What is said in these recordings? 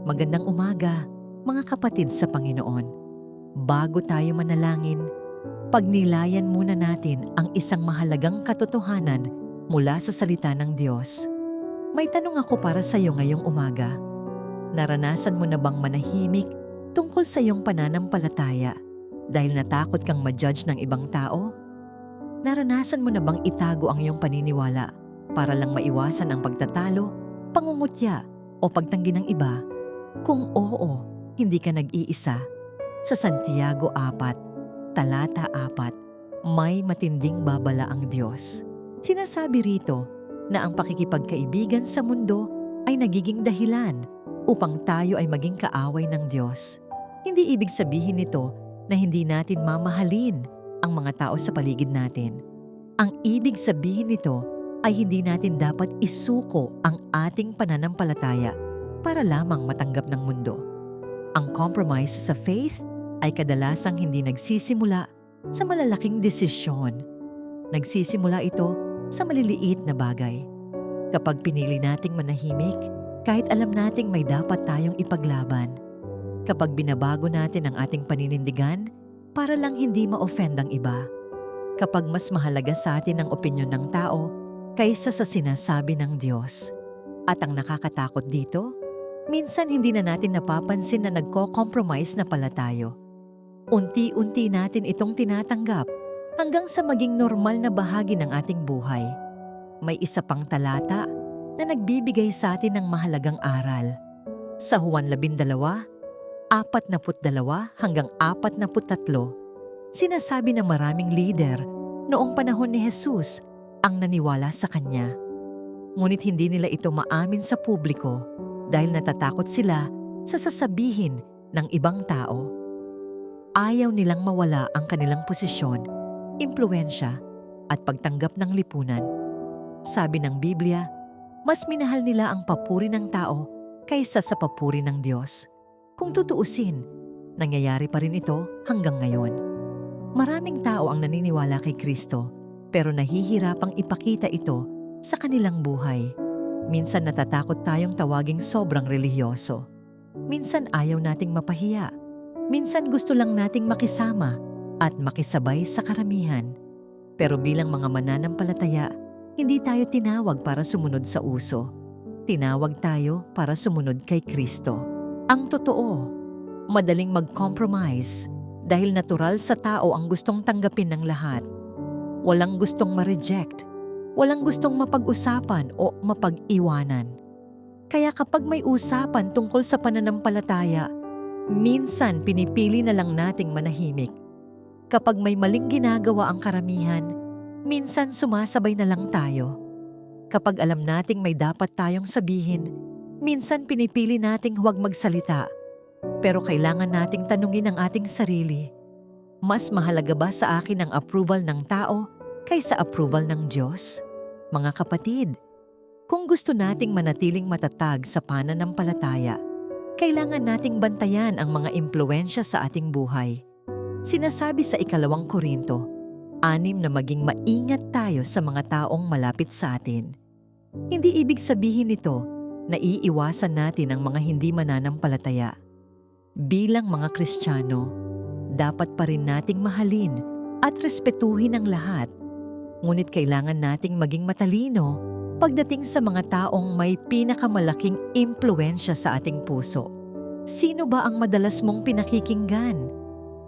Magandang umaga, mga kapatid sa Panginoon. Bago tayo manalangin, pagnilayan muna natin ang isang mahalagang katotohanan mula sa salita ng Diyos. May tanong ako para sa iyo ngayong umaga. Naranasan mo na bang manahimik tungkol sa iyong pananampalataya dahil natakot kang ma-judge ng ibang tao? Naranasan mo na bang itago ang iyong paniniwala para lang maiwasan ang pagtatalo, pangungutya o pagtanggi ng iba? Kung oo, hindi ka nag-iisa. Sa Santiago 4, talata 4, may matinding babala ang Diyos. Sinasabi rito na ang pakikipagkaibigan sa mundo ay nagiging dahilan upang tayo ay maging kaaway ng Diyos. Hindi ibig sabihin nito na hindi natin mamahalin ang mga tao sa paligid natin. Ang ibig sabihin nito ay hindi natin dapat isuko ang ating pananampalataya para lamang matanggap ng mundo. Ang compromise sa faith ay kadalasang hindi nagsisimula sa malalaking desisyon. Nagsisimula ito sa maliliit na bagay. Kapag pinili nating manahimik, kahit alam nating may dapat tayong ipaglaban. Kapag binabago natin ang ating paninindigan para lang hindi ma-offend ang iba. Kapag mas mahalaga sa atin ang opinyon ng tao kaysa sa sinasabi ng Diyos. At ang nakakatakot dito, minsan hindi na natin napapansin na nagko-compromise na pala tayo. Unti-unti natin itong tinatanggap hanggang sa maging normal na bahagi ng ating buhay. May isa pang talata na nagbibigay sa atin ng mahalagang aral. Sa Juan 12, 42 hanggang 43, sinasabi ng maraming leader noong panahon ni Jesus ang naniwala sa Kanya. Ngunit hindi nila ito maamin sa publiko dahil natatakot sila sa sasabihin ng ibang tao. Ayaw nilang mawala ang kanilang posisyon, impluwensya at pagtanggap ng lipunan. Sabi ng Biblia, mas minahal nila ang papuri ng tao kaysa sa papuri ng Diyos. Kung tutuusin, nangyayari pa rin ito hanggang ngayon. Maraming tao ang naniniwala kay Kristo pero nahihirapang ipakita ito sa kanilang buhay. Minsan natatakot tayong tawaging sobrang relihiyoso. Minsan ayaw nating mapahiya. Minsan gusto lang nating makisama at makisabay sa karamihan. Pero bilang mga mananampalataya, hindi tayo tinawag para sumunod sa uso. Tinawag tayo para sumunod kay Kristo. Ang totoo, madaling mag-compromise dahil natural sa tao ang gustong tanggapin ng lahat. Walang gustong ma-reject. Walang gustong mapag-usapan o mapag-iwanan. Kaya kapag may usapan tungkol sa pananampalataya, minsan pinipili na lang nating manahimik. Kapag may maling ginagawa ang karamihan, minsan sumasabay na lang tayo. Kapag alam nating may dapat tayong sabihin, minsan pinipili nating huwag magsalita. Pero kailangan nating tanungin ang ating sarili. Mas mahalaga ba sa akin ang approval ng tao kaysa approval ng Diyos? Mga kapatid, kung gusto nating manatiling matatag sa pananampalataya, kailangan nating bantayan ang mga impluwensya sa ating buhay. Sinasabi sa 2 Korinto, 6 na maging maingat tayo sa mga taong malapit sa atin. Hindi ibig sabihin nito na iiwasan natin ang mga hindi mananampalataya. Bilang mga Kristiyano, dapat pa rin nating mahalin at respetuhin ang lahat. Ngunit kailangan nating maging matalino pagdating sa mga taong may pinakamalaking impluwensya sa ating puso. Sino ba ang madalas mong pinakikinggan?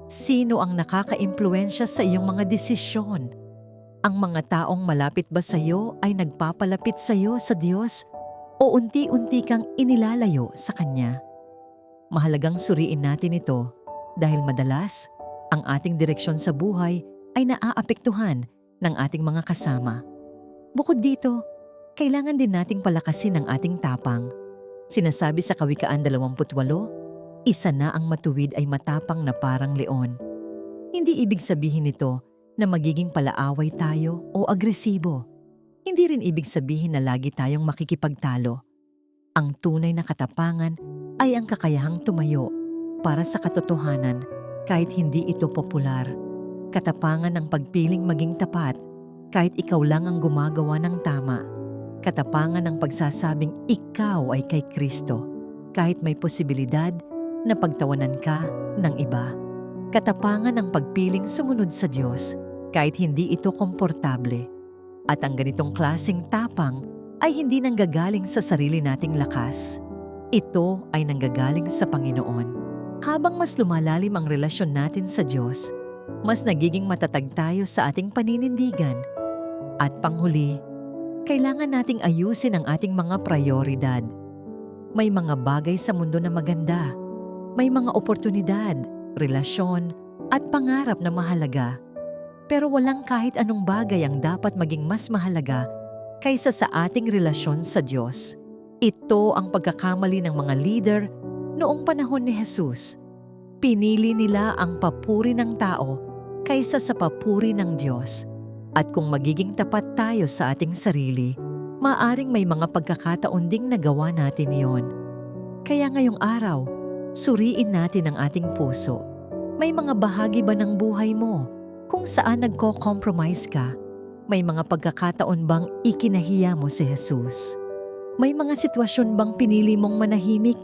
Sino ang nakaka-impluwensya sa iyong mga desisyon? Ang mga taong malapit ba sa iyo ay nagpapalapit sa iyo sa Diyos o unti-unti kang inilalayo sa Kanya? Mahalagang suriin natin ito dahil madalas ang ating direksyon sa buhay ay naaapektuhan ng ating mga kasama. Bukod dito, kailangan din nating palakasin ang ating tapang. Sinasabi sa Kawikaan 28, isa na ang matuwid ay matapang na parang leon. Hindi ibig sabihin nito na magiging palaaway tayo o agresibo. Hindi rin ibig sabihin na lagi tayong makikipagtalo. Ang tunay na katapangan ay ang kakayahang tumayo para sa katotohanan kahit hindi ito popular. Katapangan ng pagpiling maging tapat kahit ikaw lang ang gumagawa ng tama. Katapangan ng pagsasabing ikaw ay kay Kristo kahit may posibilidad na pagtawanan ka ng iba. Katapangan ng pagpiling sumunod sa Diyos kahit hindi ito komportable. At ang ganitong klaseng tapang ay hindi nanggagaling sa sarili nating lakas. Ito ay nanggagaling sa Panginoon. Habang mas lumalalim ang relasyon natin sa Diyos, mas nagiging matatag tayo sa ating paninindigan. At panghuli, kailangan nating ayusin ang ating mga prayoridad. May mga bagay sa mundo na maganda. May mga oportunidad, relasyon, at pangarap na mahalaga. Pero walang kahit anong bagay ang dapat maging mas mahalaga kaysa sa ating relasyon sa Diyos. Ito ang pagkakamali ng mga leader noong panahon ni Jesus. Pinili nila ang papuri ng tao kaysa sa papuri ng Diyos. At kung magiging tapat tayo sa ating sarili, maaring may mga pagkakataon ding nagawa natin iyon. Kaya ngayong araw, suriin natin ang ating puso. May mga bahagi ba ng buhay mo kung saan nagko-compromise ka? May mga pagkakataon bang ikinahiya mo si Jesus? May mga sitwasyon bang pinili mong manahimik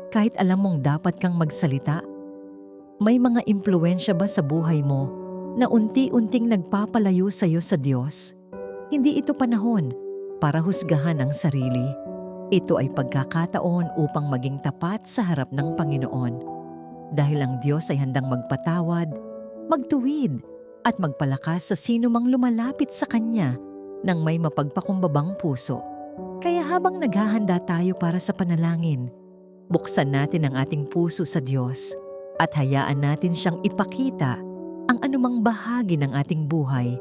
kahit alam mong dapat kang magsalita? May mga impluwensya ba sa buhay mo na unti-unting nagpapalayo sa iyo sa Diyos? Hindi ito panahon para husgahan ang sarili. Ito ay pagkakataon upang maging tapat sa harap ng Panginoon. Dahil ang Diyos ay handang magpatawad, magtuwid, at magpalakas sa sino mang lumalapit sa Kanya ng may mapagpakumbabang puso. Kaya habang naghahanda tayo para sa panalangin, buksan natin ang ating puso sa Diyos at hayaan natin siyang ipakita ang anumang bahagi ng ating buhay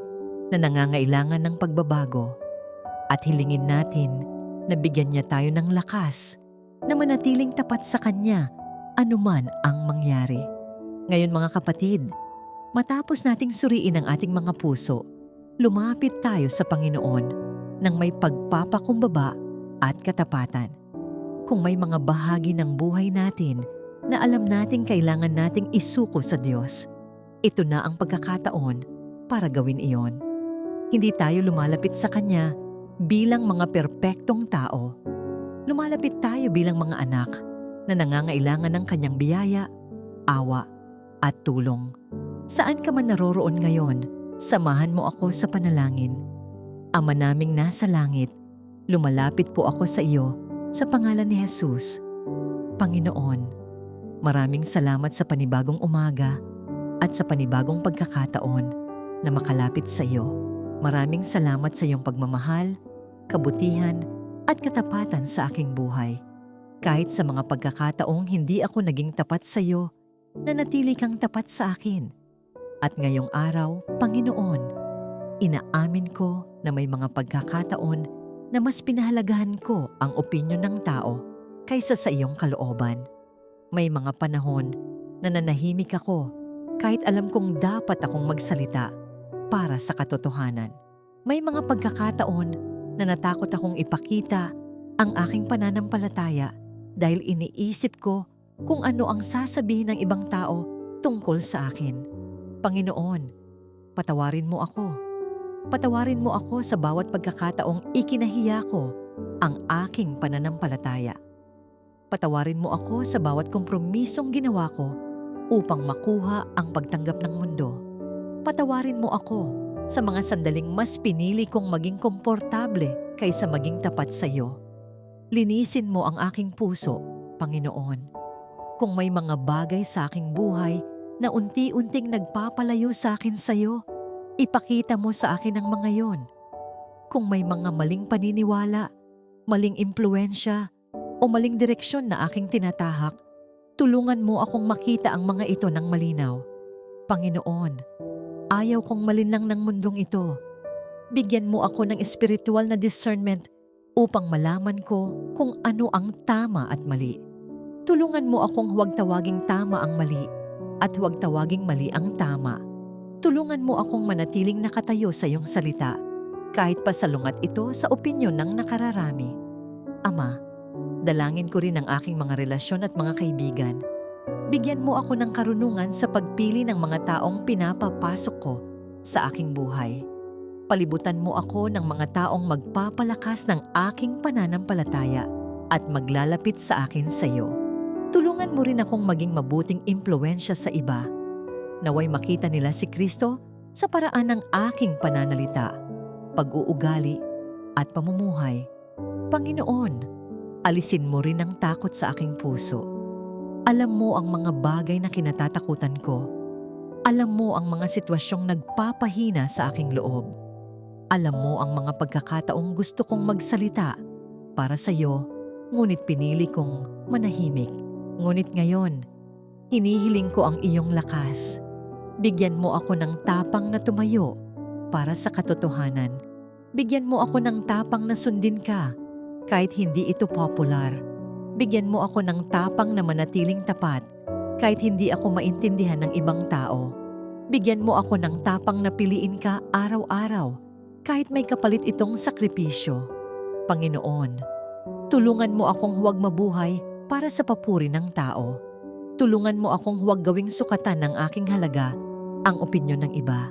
na nangangailangan ng pagbabago. At hilingin natin na bigyan niya tayo ng lakas na manatiling tapat sa Kanya anuman ang mangyari. Ngayon mga kapatid, matapos nating suriin ang ating mga puso, lumapit tayo sa Panginoon ng may pagpapakumbaba at katapatan. Kung may mga bahagi ng buhay natin na alam nating kailangan nating isuko sa Diyos, ito na ang pagkakataon para gawin iyon. Hindi tayo lumalapit sa Kanya bilang mga perpektong tao. Lumalapit tayo bilang mga anak na nangangailangan ng Kanyang biyaya, awa, at tulong. Saan ka man naroroon ngayon, samahan mo ako sa panalangin. Ama naming nasa langit, lumalapit po ako sa iyo sa pangalan ni Jesus. Panginoon, maraming salamat sa panibagong umaga at sa panibagong pagkakataon na makalapit sa iyo. Maraming salamat sa iyong pagmamahal, kabutihan at katapatan sa aking buhay. Kahit sa mga pagkakataong hindi ako naging tapat sa iyo, nanatili kang tapat sa akin. At ngayong araw, Panginoon, inaamin ko na may mga pagkakataon na mas pinahalagahan ko ang opinyon ng tao kaysa sa iyong kalooban. May mga panahon na nanahimik ako kahit alam kong dapat akong magsalita para sa katotohanan. May mga pagkakataon na natakot akong ipakita ang aking pananampalataya dahil iniisip ko kung ano ang sasabihin ng ibang tao tungkol sa akin. Panginoon, patawarin mo ako. Patawarin mo ako sa bawat pagkakataong ikinahiya ko ang aking pananampalataya. Patawarin mo ako sa bawat kompromisong ginawa ko upang makuha ang pagtanggap ng mundo. Patawarin mo ako sa mga sandaling mas pinili kong maging komportable kaysa maging tapat sa iyo. Linisin mo ang aking puso, Panginoon. Kung may mga bagay sa aking buhay na unti-unting nagpapalayo sa akin sa iyo, ipakita mo sa akin ang mga yon. Kung may mga maling paniniwala, maling impluensya, o maling direksyon na aking tinatahak, tulungan mo akong makita ang mga ito ng malinaw. Panginoon, ayaw kong malinlang ng mundong ito. Bigyan mo ako ng espiritual na discernment upang malaman ko kung ano ang tama at mali. Tulungan mo akong huwag tawaging tama ang mali at huwag tawaging mali ang tama. Tulungan mo akong manatiling nakatayo sa iyong salita, kahit pa salungat ito sa opinyon ng nakararami. Ama, dalangin ko rin ang aking mga relasyon at mga kaibigan. Bigyan mo ako ng karunungan sa pagpili ng mga taong pinapapasok ko sa aking buhay. Palibutan mo ako ng mga taong magpapalakas ng aking pananampalataya at maglalapit sa akin sa iyo. Tulungan mo rin akong maging mabuting impluwensya sa iba. Naway makita nila si Kristo sa paraan ng aking pananalita, pag-uugali at pamumuhay. Panginoon, alisin mo rin ang takot sa aking puso. Alam mo ang mga bagay na kinatatakutan ko. Alam mo ang mga sitwasyong nagpapahina sa aking loob. Alam mo ang mga pagkakataong gusto kong magsalita para sa iyo, ngunit pinili kong manahimik. Ngunit ngayon, hinihiling ko ang iyong lakas. Bigyan mo ako ng tapang na tumayo para sa katotohanan. Bigyan mo ako ng tapang na sundin ka kahit hindi ito popular. Bigyan mo ako ng tapang na manatiling tapat kahit hindi ako maintindihan ng ibang tao. Bigyan mo ako ng tapang na piliin ka araw-araw kahit may kapalit itong sakripisyo. Panginoon, tulungan mo akong huwag mabuhay para sa papuri ng tao. Tulungan mo akong huwag gawing sukatan ng aking halaga ang opinyon ng iba.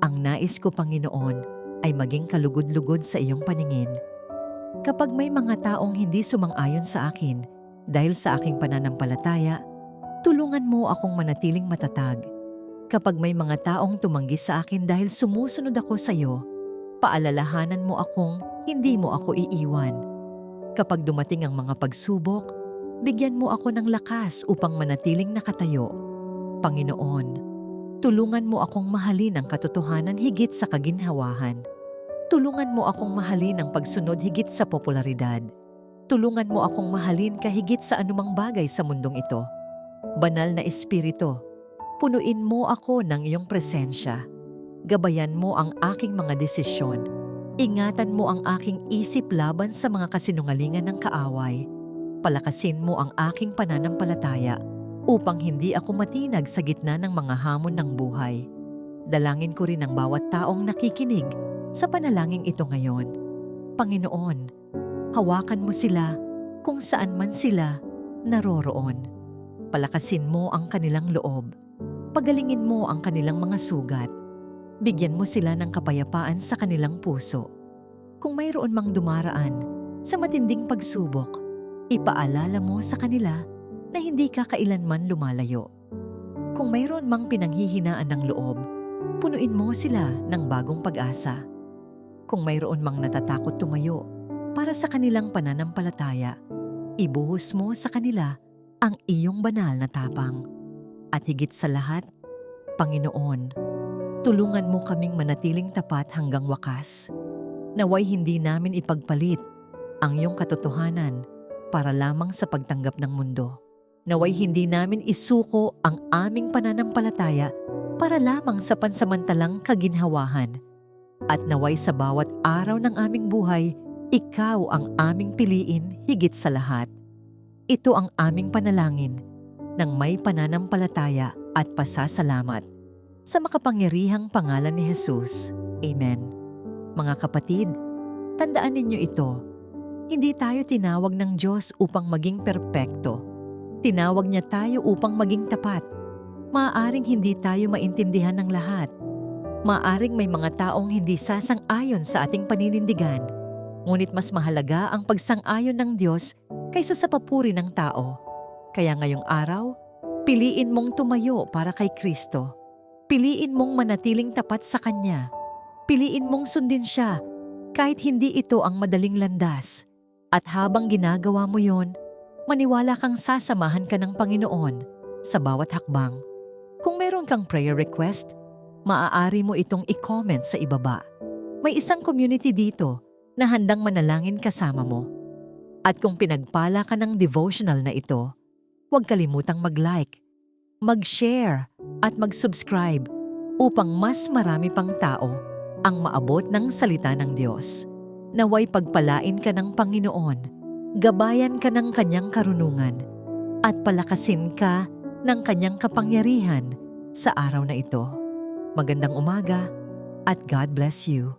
Ang nais ko, Panginoon, ay maging kalugod-lugod sa iyong paningin. Kapag may mga taong hindi sumang-ayon sa akin dahil sa aking pananampalataya, tulungan mo akong manatiling matatag. Kapag may mga taong tumanggi sa akin dahil sumusunod ako sa iyo, paalalahanan mo akong hindi mo ako iiwan. Kapag dumating ang mga pagsubok, bigyan mo ako ng lakas upang manatiling nakatayo. Panginoon, tulungan mo akong mahalin ang katotohanan higit sa kaginhawahan. Tulungan mo akong mahalin ang pagsunod higit sa popularidad. Tulungan mo akong mahalin kahigit sa anumang bagay sa mundong ito. Banal na Espiritu, punuin mo ako ng iyong presensya. Gabayan mo ang aking mga desisyon. Ingatan mo ang aking isip laban sa mga kasinungalingan ng kaaway. Palakasin mo ang aking pananampalataya upang hindi ako matinag sa gitna ng mga hamon ng buhay. Dalangin ko rin ang bawat taong nakikinig sa panalangin ito ngayon. Panginoon, hawakan mo sila kung saan man sila naroroon. Palakasin mo ang kanilang loob. Pagalingin mo ang kanilang mga sugat. Bigyan mo sila ng kapayapaan sa kanilang puso. Kung mayroon mang dumaraan sa matinding pagsubok, ipaalala mo sa kanila na hindi ka kailanman lumalayo. Kung mayroon mang pinanghihinaan ng loob, punuin mo sila ng bagong pag-asa. Kung mayroon mang natatakot tumayo para sa kanilang pananampalataya, ibuhos mo sa kanila ang iyong banal na tapang. At higit sa lahat, Panginoon, tulungan mo kaming manatiling tapat hanggang wakas. Naway hindi namin ipagpalit ang iyong katotohanan para lamang sa pagtanggap ng mundo. Naway hindi namin isuko ang aming pananampalataya para lamang sa pansamantalang kaginhawahan. At naway sa bawat araw ng aming buhay, ikaw ang aming piliin higit sa lahat. Ito ang aming panalangin ng may pananampalataya at pasasalamat. Sa makapangyarihang pangalan ni Jesus. Amen. Mga kapatid, tandaan ninyo ito. Hindi tayo tinawag ng Diyos upang maging perpekto. Tinawag niya tayo upang maging tapat. Maaaring hindi tayo maintindihan ng lahat. Maaaring may mga taong hindi sasang-ayon sa ating paninindigan. Ngunit mas mahalaga ang pagsang-ayon ng Diyos kaysa sa papuri ng tao. Kaya ngayong araw, piliin mong tumayo para kay Kristo. Piliin mong manatiling tapat sa Kanya. Piliin mong sundin Siya kahit hindi ito ang madaling landas. At habang ginagawa mo yon, maniwala kang sasamahan ka ng Panginoon sa bawat hakbang. Kung meron kang prayer request, maaari mo itong i-comment sa ibaba. May isang community dito na handang manalangin kasama mo. At kung pinagpala ka ng devotional na ito, huwag kalimutang mag-like, mag-share at mag-subscribe upang mas marami pang tao ang maabot ng salita ng Diyos. Naway pagpalain ka ng Panginoon, gabayan ka ng Kanyang karunungan, at palakasin ka ng Kanyang kapangyarihan sa araw na ito. Magandang umaga at God bless you.